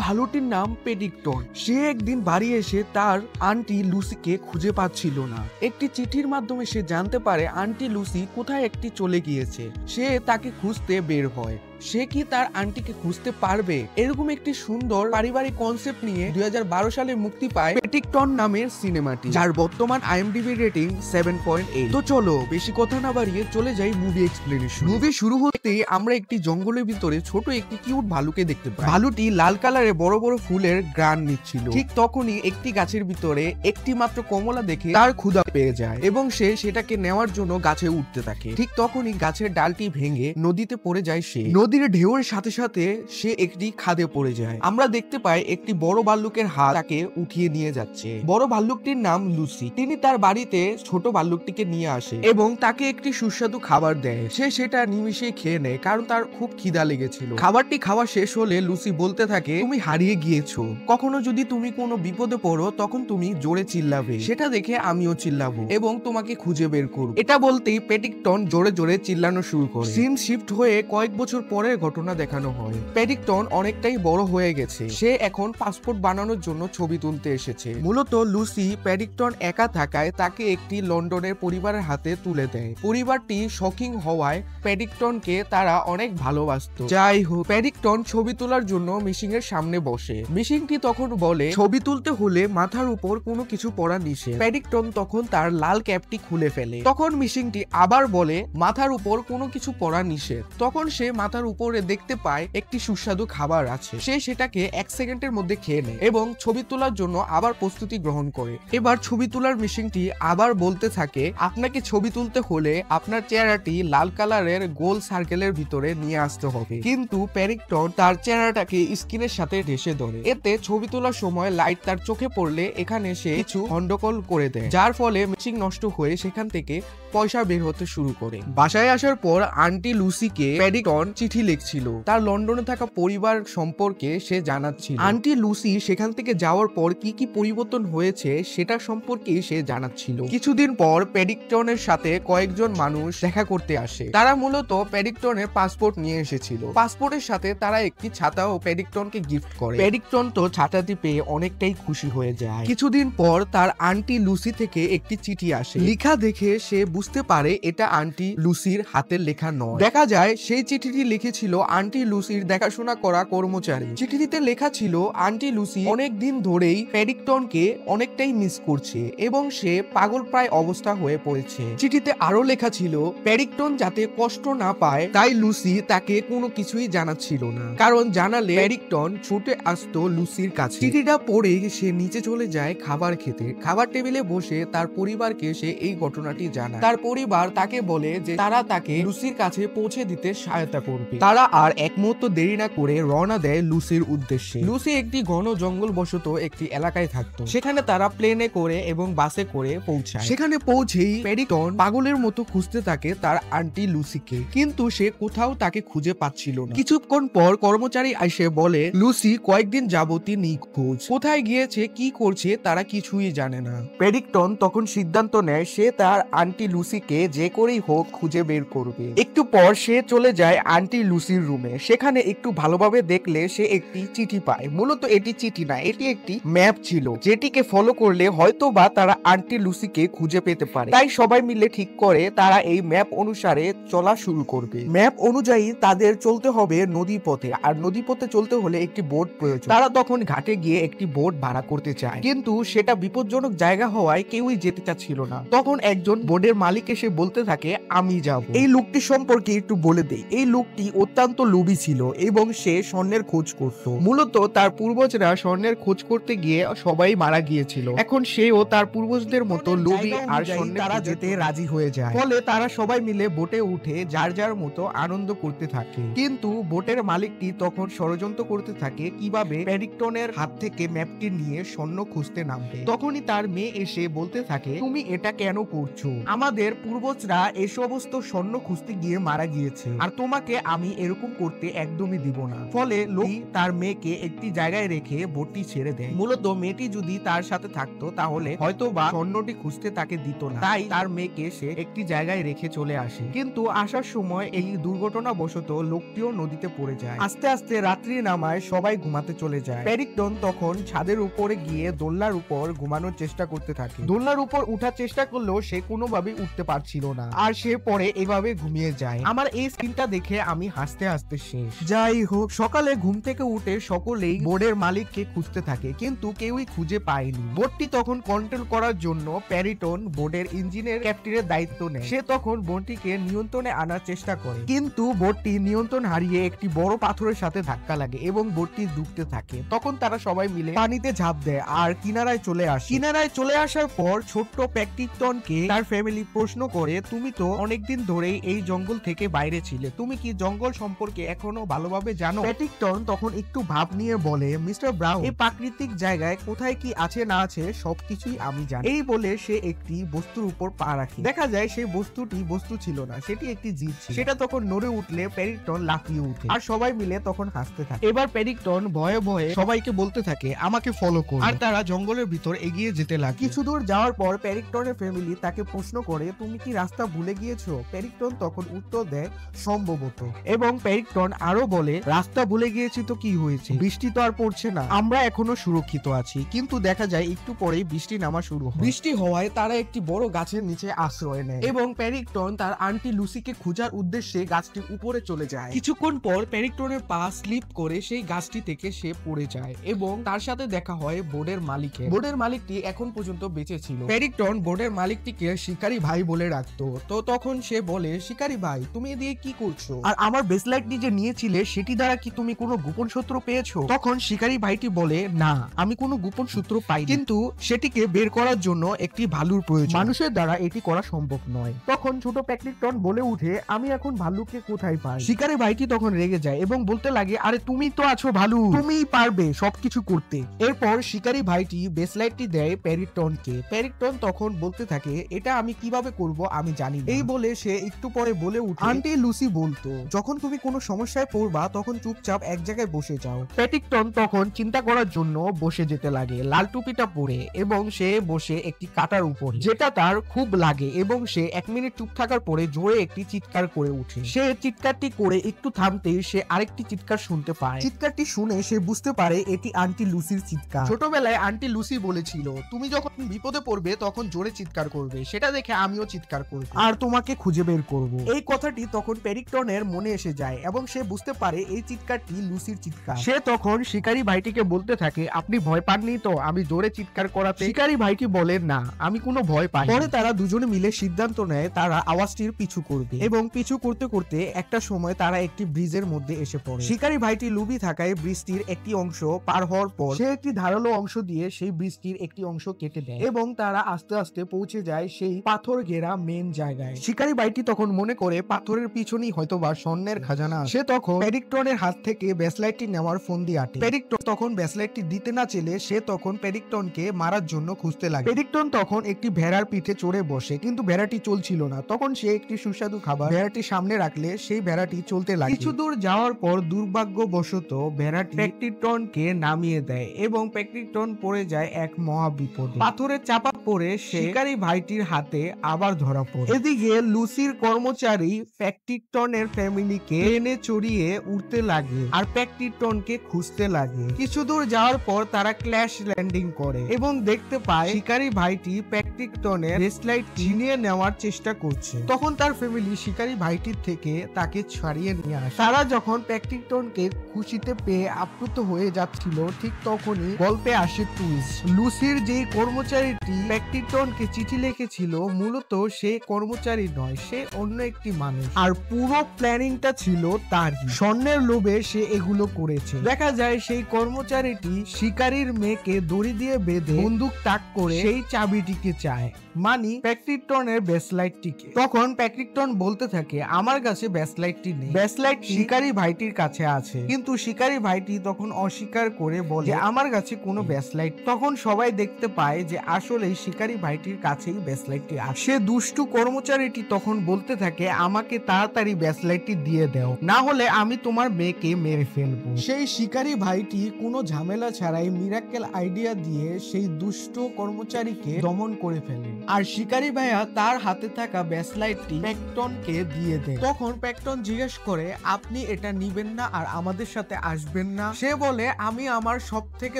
ভালুটির নাম পেডিকটন। সে একদিন বাড়ি এসে তার আন্টি লুসিকে খুঁজে পাচ্ছিল না। একটি চিঠির মাধ্যমে সে জানতে পারে আন্টি লুসি কোথায় একটি চলে গিয়েছে। সে তাকে খুঁজতে বের হয়। সে কি তার আন্টিকে খুঁজতে পারবে? এরকম একটি সুন্দর পারিবারিক কনসেপ্ট নিয়ে 2012 সালে মুক্তি পায় পেডিকটন নামের সিনেমাটি, যার বর্তমান IMDb রেটিং 7.8। তো চলো বেশি কথা না বাড়িয়ে চলে যাই মুভি এক্সপ্লেনেশন। মুভি শুরু হতেই আমরা একটি জঙ্গলের ভিতরে ছোট একটি কিউট ভালুকে দেখতে পাই। ভালুটি লাল কালারের বড় বড় ফুলের গ্রান নিচ্ছিল। ঠিক তখনই একটি গাছের ভিতরে একটি মাত্র কমলা দেখে তার ক্ষুধা পেয়ে যায় এবং সে সেটাকে নেওয়ার জন্য গাছে উঠতে থাকে। ঠিক তখনই গাছের ডালটি ভেঙে নদীতে পড়ে যায়। সে নদীর ঢেউয়ের সাথে সাথে সে একটি খাদে পড়ে যায়। আমরা দেখতে পাই একটি বড় ভাল্লুকের হাত তাকে উঠিয়ে নিয়ে যাচ্ছে। বড় ভাল্লুকটির নাম লুসি। তিনি তার বাড়িতে ছোট ভাল্লুকটিকে নিয়ে আসে এবং তাকে একটি সুস্বাদু খাবার দেয়। সে সেটা নিমিষে খেয়ে নেয় কারণ তার খুব খিদা লেগেছিল। খাবারটি খাওয়া শেষ হলে লুসি বলতে থাকে, তুমি হারিয়ে গিয়েছো। কখনো যদি তুমি কোনো বিপদে পড়ো তখন তুমি জোরে চিল্লাবে, সেটা দেখে আমিও চিল্লাবো এবং তোমাকে খুঁজে বের করব। এটা বলতেই পেডিকটন জোরে জোরে চিল্লানো শুরু করে। সিন শিফট হয়ে কয়েক বছর পরের ঘটনা দেখানো হয়। পেডিকটন অনেকটাই বড় হয়ে গেছে। সে এখন পাসপোর্ট বানানোর জন্য ছবি তুলতে এসেছে। মূলত লুসি পেডিকটন একা থাকায় তাকে একটি লন্ডনের পরিবারের হাতে তুলে দেয়। পরিবারটি শকিং হওয়ায় পেডিকটনকে তারা অনেক ভালোবাসতো। যাই হোক, পেডিকটন ছবি তোলার জন্য মিশিং এর সামনে বসে। মিশিংটি তখন বলে ছবি তুলতে হলে মাথার উপর কোনো কিছু পরা নিষেধ। পেডিকটন তখন তার লাল ক্যাপটি খুলে ফেলে। তখন মিশিংটি আবার বলে মাথার উপর কোনো কিছু পরা নিষেধ। তখন সে মাথার উপরে দেখতে পায় একটি সুস্বাদু খাবার আছে। সে সেটাকে 1 সেকেন্ডের মধ্যে খেয়ে নেয় এবং ছবি তোলার জন্য আবার প্রস্তুতি গ্রহণ করে। এবার ছবি তোলার মিশিংটি আবার বলতে থাকে, আপনাকে ছবি তুলতে হলে আপনার চেহারাটি লাল কালারের গোল সার্কেলের ভিতরে নিয়ে আসতে হবে। কিন্তু পেডিকটন তার চেহারাটাকে স্ক্রিনের সাথে ঢেসে ধরে। এতে ছবি তোলার সময় লাইট তার চোখে পড়লে এখানে সে কিছু গন্ডগোল করে দেয়, যার ফলে মিশিং নষ্ট হয়ে সেখান থেকে পয়সা বের হতে শুরু করে। বাসায় আসার পর আন্টি লুসিকে পেডিকটন চিঠি লিখছিল। তার লন্ডনে থাকা পরিবার সম্পর্কে সে জানাচ্ছিল। আন্টি লুসি সেখান থেকে যাওয়ার পর কি কি পরিবর্তন হয়েছে সেটা সম্পর্কে সে জানাচ্ছিল। কিছুদিন পর পেডিকটনের সাথে কয়েকজন মানুষ দেখা করতে আসে। তারা মূলত পেডিকটনের পাসপোর্ট নিয়ে এসেছিল। পাসপোর্টের সাথে তারা একটি ছাতা ও পেডিকটনকে গিফট করে। পেডিকটন তো ছাতাটি পেয়ে অনেকটাই খুশি হয়ে যায়। কিছুদিন পর তার আন্টি লুসি থেকে একটি চিঠি আসে। লেখা দেখে সে বুঝতে পারে এটা আন্টি লুসির হাতের লেখা নয়। দেখা যায় সেই চিঠিটি লিখেছিল আন্টি লুসির দেখাশোনা করা কর্মচারী। চিঠিটিতে লেখা ছিল আন্টি লুসি অনেক দিন ধরেই পেডিকটনকে অনেকটাই মিস করছে এবং সে পাগল প্রায় অবস্থা হয়ে পড়েছে। চিঠিতে আরো লেখা ছিল পেডিকটন যাতে কষ্ট না পায় তাই লুসি তাকে কোনো কিছুই জানাচ্ছিল না, কারণ জানালে পেডিকটন ছুটে আসতো লুসির কাছে। চিঠিটা পড়ে সে নিচে চলে যায় খাবার খেতে। খাবার টেবিলে বসে তার পরিবারকে সে এই ঘটনাটি জানায়। তার পরিবার তাকে বলে যে তারা তাকে লুসির কাছে পৌঁছে দিতে সহায়তা করবে। তারা আর এক মুহূর্ত দেরি না করে রওনা দেয় লুসির উদ্দেশ্যে। লুসি একটি ঘন জঙ্গল বশত একটি এলাকায় থাকতো। সেখানে তারা প্লেনে করে এবং বাসে করে পৌঁছায়। সেখানে পৌঁছেই পেডিকটন পাগলের মতো খুঁজতে থাকে তার আন্টি লুসিকে, কিন্তু সে কোথাও তাকে খুঁজে পাচ্ছিল না। কিছুক্ষণ পর কর্মচারী এসে বলে লুসি কয়েকদিন যাবতই নিখোঁজ। কোথায় গিয়েছে, কি করছে তারা কিছুই জানে না। পেডিকটন তখন সিদ্ধান্ত নেয় সে তার আন্টি লুসিকে যে করেই হোক খুঁজে বের করবে। একটু পর সে চলে যায় আন্টি লুসির রুমে। সেখানে একটু ভালোভাবে দেখলে সে একটি চিঠি পায়। মূলত এটি চিঠি না, এটি একটি ম্যাপ ছিল, যেটিকে ফলো করলে হয়তো বা তারা আন্টি লুসিকে খুঁজে পেতে পারে। তাই সবাই মিলে ঠিক করে তারা এই ম্যাপ অনুসারে চলা শুরু করবে। ম্যাপ অনুযায়ী তাদের চলতে হবে নদী পথে, আর নদী পথে চলতে হলে একটি বোট প্রয়োজন। তারা তখন ঘাটে গিয়ে একটি বোট ভাড়া করতে চায়, কিন্তু সেটা বিপজ্জনক জায়গা হওয়ায় কেউই যেতে চাচ্ছিল না। তখন একজন বোটের মালিক এসে বলতে থাকে আমি যাব। এই লোকটি সম্পর্কে একটু বলে দেই। এই লোকটি অত্যন্ত লোভী ছিল এবং সে স্বর্ণের খোঁজ করত। মূলত তার পূর্বজরা স্বর্ণের খোঁজ করতে গিয়ে সবাই মারা গিয়েছিল। এখন সেও তার পূর্বজদের মতো লোভী আর তারা যেতে রাজি হয়ে যায়। ফলে তারা সবাই মিলে বোটে উঠে যার যার মতো আনন্দ করতে থাকে। কিন্তু বোটের মালিকটি তখন ষড়যন্ত্র করতে থাকে কিভাবে পেডিকটনের হাত থেকে ম্যাপটি নিয়ে স্বর্ণ খুঁজতে নামবে। তখনই তার মেয়ে এসে বলতে থাকে তুমি এটা কেন করছো? আমাদের পূর্বজরা এই সমস্ত স্বর্ণ খুঁজতে গিয়ে মারা গিয়েছে আর তোমাকে আমি এরকম করতে একদমই দিব না। ফলে লোকটি তার মেয়েকে একটি জায়গায় রেখে বোটটি ছেড়ে দেয়। মূলত মেয়েটি যদি তার সাথে থাকতো তাহলে হয়তো বা স্বর্ণটি খুঁজতে তাকে দিত না, তাই তার মেয়েকে সে একটি জায়গায় রেখে চলে আসে। কিন্তু আসার সময় এই দুর্ঘটনাবশত লোকটিও নদীতে পড়ে যায়। আস্তে আস্তে রাত্রি নামায় সবাই ঘুমাতে চলে যায়। প্যারিকটন তখন ছাদের উপরে গিয়ে দোলনার উপর ঘুমানোর চেষ্টা করতে থাকে। দোলনার উপর উঠার চেষ্টা করলেও সে কোনোভাবেই উঠতে পারছিল না, আর সে পরে এভাবে ঘুমিয়ে যায়। আমার এই সিনটা দেখে আমি হাসতে হাসতে শেষ। যাই হোক, সকালে ঘুম থেকে উঠে সকলেই বোর্ডের মালিককে খুঁজতে থাকে, কিন্তু কেউই খুঁজে পায়নি। বোর্ডটি তখন কন্ট্রোল করার জন্য প্যারিটন বোর্ডের ইঞ্জিনের ক্যাপ্টেনের দায়িত্ব নেয়। সে তখন বোটটিকে নিয়ন্ত্রণে আনার চেষ্টা করে, কিন্তু বোটটি নিয়ন্ত্রণ হারিয়ে একটি বড় পাথরের সাথে ধাক্কা লাগে এবং বোটটি ডুবতে থাকে। তখন তারা সবাই মিলে পানিতে ঝাঁপ দেয় আর কিনারায় চলে আসে। কিনারায় চলে আসার পর ছোট্ট প্যারিকটনকে তার ফ্যামিলি প্রশ্ন করে, তুমি তো অনেকদিন ধরেই এই জঙ্গল থেকে বাইরে ছিলে, তুমি কি জঙ্গল সম্পর্কে এখনো ভালোভাবে জানো? প্যারিকটন তখন একটু ভাব নিয়ে বলে, মিস্টার ব্রাউন, এই প্রাকৃতিক জায়গায় কোথায় কি আছে না আছে সবকিছুই আমি জানি। এই বলে সে একটি বস্তুর উপর পা রাখে। দেখা যায় সেই বস্তুটি বস্তু ছিল না, সেটি একটি জীব ছিল। সেটা তখন নড়ে উঠলে প্যারিকটন লাফিয়ে উঠে আর সবাই মিলে তখন হাসতে থাকে। এবার প্যারিকটন ভয়ে ভয়ে সবাইকে বলতে থাকে, আমাকে ফলো করো, আর তারা জঙ্গলের ভিতর এগিয়ে যেতে লাগে। কিছু দূর যাওয়ার পর প্যারিকটনের ফ্যামিলি তাকে প্রশ্ন করে, তুমি কি রাস্তা ভুলে গিয়েছো? প্যারিকটন তখন উত্তর দেয়, সম্ভবত। এবং প্যারিকটন আরো বলে, রাস্তা ভুলে গিয়েছি তো কি হয়েছে, বৃষ্টি তো আর পড়ছে না, আমরা এখনো সুরক্ষিত আছি। কিন্তু দেখা যায় একটু পরেই বৃষ্টি নামা শুরু হয়। বৃষ্টি হওয়ায় তারা একটি বড় গাছের নিচে আশ্রয় নেয় এবং প্যারিকটন তার আন্টি লুসিকে খোঁজার উদ্দেশ্যে গাছটির উপরে চলে যায়। কিছুক্ষণ পর প্যারিকটনের পা স্লিপ করে সেই গাছটি থেকে সে পড়ে যায় এবং তার সাথে দেখা হয় বোর্ডের মালিকের। বোর্ডের মালিকটি এখন পর্যন্ত বেঁচে ছিল। প্যারিকটন বোর্ডের মালিকটিকে শিকারী ভাই বলে রাখতো। তো তখন সে বলে, শিকারী ভাই, তুমি এদিকে কি করছো? আর আমার ব্রেসলেটটি যে নিয়েছিলে সেটি দ্বারা কি তুমি কোনো গোপন সূত্র পেয়েছো? তখন শিকারী ভাইটি বলে, না, আমি কোনো গোপন সূত্র পাই, কিন্তু সেটিকে বের করার জন্য একটি ভালুর প্রয়োজন, মানুষের দ্বারা এটি করা সম্ভব নয়। তখন ছোট প্যারিকটন বলে উঠে, আমি এখন ভালুকে কোথায় পাই? শিকারী ভাইটি তখন রেগে যায় এবং বলতে লাগে, আরে তুমি তো আছো ভালু, তুমিই পারবে সবকিছু করতে। এরপর শিকারী ভাইটি ব্রেসলেটটি দেয় প্যারিকটনকে। প্যারিকটন তখন বলতে থাকে, এটা আমি কিভাবে করব আমি জানি না। এই বলে সে একটু পরে বলে উঠে, আন্টি লুসি বলতো, যখন তুমি কোনো সমস্যায় পড়বা তখন চুপচাপ এক জায়গায় বসে যাও। প্যারিকটন তখন চিন্তা করার জন্য বসে যেতে লাগে লাল টুপিটা পরে, এবং সে বসে একটি কাটার উপরে, যেটা তার খুব লাগে, এবং সে 1 মিনিট চুপ থাকার পরে জোরে একটি চিৎকার করে উঠে। সে চিৎকারটি করে একটু থামতেই সে আরেকটি চিৎকার শুনতে পায়। চিৎকারটি শুনে সে বুঝতে পারে এটি আন্টি লুসির চিৎকার। ছোটবেলায় আন্টি লুসি বলেছিল, তুমি যখন বিপদে পড়বে তখন জোরে চিৎকার করবে, সেটা দেখে আমিও চিৎকার করব আর তোমাকে খুঁজে বের করব। এই কথাটি তখন প্যারিকটনের মনে এসে যায় এবং সে বুঝতে পারে এই চিৎকারটি লুসির চিৎকার। সে তখন শিকারী ভাইটিকে বলতে থাকে, আপনি ভয় পাননি তো আমি জোরে চিৎকার করাতে? শিকারী ভাইটি বলে, না, আমি কোনো ভয় পাই। পরে তারা দুজনে মিলে সিদ্ধান্ত নেয় তারা আওয়াজটির পিছু করবে, এবং পিছু করতে করতে একটা সময় তারা একটি ব্রিজের মধ্যে এসে পড়ে। শিকারী ভাইটি লুবি থাকায় ব্রিজটির একটি অংশ পার হওয়ার পর সে একটি ধারালো অংশ দিয়ে সেই ব্রিজটির একটি অংশ কেটে দেয় এবং তারা আস্তে আস্তে পৌঁছে যায় সেই পাথর ঘেরা মেন জায়গায়। শিকারী ভাইটি তখন মনে করে পাথরের পিছনেই হয়তোবা স্বর্ণের খাজানা। সে তখন প্যারিকটনের হাত থেকে ব্রেসলেটটি নেওয়ার ফন্দি আটে। প্যারিকটন তখন ব্রেসলেটটি দিতে না চেলে সে তখন প্যারিকটনকে মারার জন্য খুঁজতে লাগে। প্যারিকটন তখন একটি ভেড়ার পিঠে চড়ে বসে, কিন্তু ভেড়াটি চলছিল না। তখন সে একটি সুস্বাদু খাবার ভেড়াটি সামনে রাখলে সেই ভেড়াটি চলতে লাগে। কিছু দূর যাওয়ার পর দুর্ভাগ্যবশত ভেড়াটি প্যারিকটনকে নামিয়ে দেয় এবং প্যারিকটন পড়ে যায় এক মহা বিপদে। পাথরের চাপা পড়ে শিকারী ভাইটির হাতে আবার ধরা পড়ে। এদিকে লুসির কর্মচারী প্যারিকটনের ফ্যামিলিকে ট্রেনে চড়িয়ে উঠতে লাগে আর প্যারিকটনকে খুঁজতে লাগে। কিছু দূর যাওয়ার পর তারা ক্র্যাশ ল্যান্ডিং করে এবং দেখতে পায় শিকারী ভাইটি প্যারিকটনের ব্রেসলেট ছিনিয়ে নেওয়ার চেষ্টা করছে। তখন তার ফ্যামিলি শিকারী ভাইটির থেকে তাকে ছাড়িয়ে নিয়ে আসে। তারা যখন প্যারিকটনকে খুশিতে পেয়ে আপ্লুত হয়ে যাচ্ছিল, ঠিক তখনই গল্পে আসে টুইস্ট। লুসির যে কর্মচারীটি প্যারিকটনকে চিঠি লিখেছিল মূলত সে কর্মচারী নয়, সে অন্য একটি মানুষ, আর পুরো প্ল্যানিংটা ছিল তার। স্বর্ণের লোভে সে এগুলো করেছে। দেখা যায় সেই কর্মচারীটি শিকারীর মেয়েকে দড়ি দিয়ে বেঁধে বন্দুক তাক করে সেই চাবিটিকে চায়, মানে প্যারিকটনের ব্রেসলেটটিকে। তখন প্যারিকটন বলতে থাকে, আমার কাছে ব্রেসলেটটি নেই, ব্রেসলেট শিকারী ভাইটির কাছে আছে। কিন্তু শিকারী ভাইটি তখন অস্বীকার করে বলে, আমার কাছে কোনো ব্রেসলেট। তখন সবাই দেখতে পায় যে আসলে শিকারী ভাইটির কাছেই ব্যাসলাইটটি আসে। সে দুষ্টু কর্মচারীটি তখন বলতে থাকে, আমাকে তাড়াতাড়ি ব্যাসলাইটটি দিয়ে দাও, না হলে আমি তোমার মেয়েকে মেরে ফেলবো। সেই শিকারী ভাইটি কোনো ঝামেলা ছাড়াই মিরাক্কেল আইডিয়া দিয়ে সেই দুষ্ট কর্মচারীকে দমন করে ফেলে। আর শিকারী ভাইয়া তার হাতে থাকা ব্যাসলাইটটি প্যাক্টনকে দিয়ে দেয়। তখন প্যাক্টন জিজ্ঞেস করে, আপনি এটা নিবেন না আর আমাদের সাথে আসবেন না? সে বলে, আমি আমার সব থেকে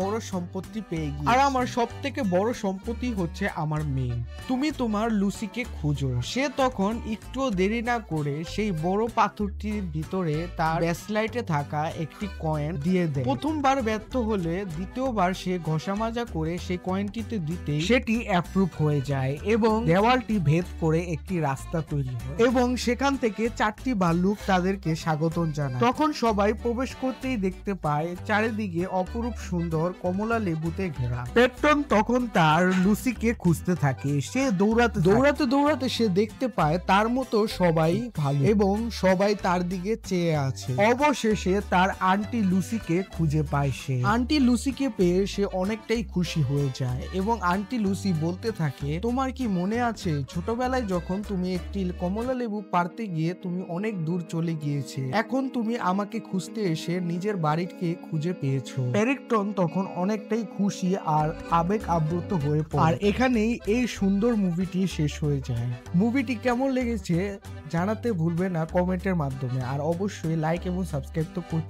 বড় সম্পত্তি পেয়ে গিয়েছি, আর আমার সব থেকে বড় সম্পত্তি হচ্ছে আমার মেয়ে। তুমি তোমার লুসিকে খুঁজো। সে তখন একটুও দেরি না করে সেই বড় পাথরটির ভিতরে তার ব্যাসলাইটে থাকা একটি কয়েন দিয়ে দেয়। প্রথমবার ব্যর্থ হলে দ্বিতীয়বার সে ঘষা মাজা করে সেই কয়েনটিতে দিতেই সেটি অ্যাপ্রুভ হয়ে যায় এবং দেওয়ালটি ভেদ করে একটি রাস্তা তৈরি হয় এবং সেখান থেকে 4টি ভাল্লুক তাদেরকে স্বাগতম জানায়। তখন সবাই প্রবেশ করতেই দেখতে পায় চারিদিকে অপরূপ সুন্দর কমলা লেবুতে ঘেরা। প্যাক্টন তখন তার লুসিকে খুঁজতে থাকে। সে দৌড়াতে সে দেখতে পায় তার মতো সবাই ভালো এবং সবাই তার দিকে চেয়ে আছে। অবশেষে তার আন্টি লুসিকে খুঁজে পায়। সে আন্টি লুসিকে পেয়ে সে অনেকটাই খুশি হয়ে যায় এবং আন্টি লুসি বলতে থাকে, তোমার কি মনে আছে ছোটবেলায় যখন তুমি একটি কমলা লেবু পারতে গিয়ে তুমি অনেক দূর চলে গিয়েছে, এখন তুমি আমাকে খুঁজতে এসে নিজের বাড়িকে খুঁজে পেয়েছো। প্যাক্টন তখন অনেকটাই খুশি আর আবেগ আপ্লুত হয়ে পড়ে। আর এখানেই এই সুন্দর মুভিটি শেষ হয়ে যায়। মুভিটি কেমন লেগেছে জানাতে ভুলবে না কমেন্টের মাধ্যমে, আর অবশ্যই লাইক এবং সাবস্ক্রাইব তো করতে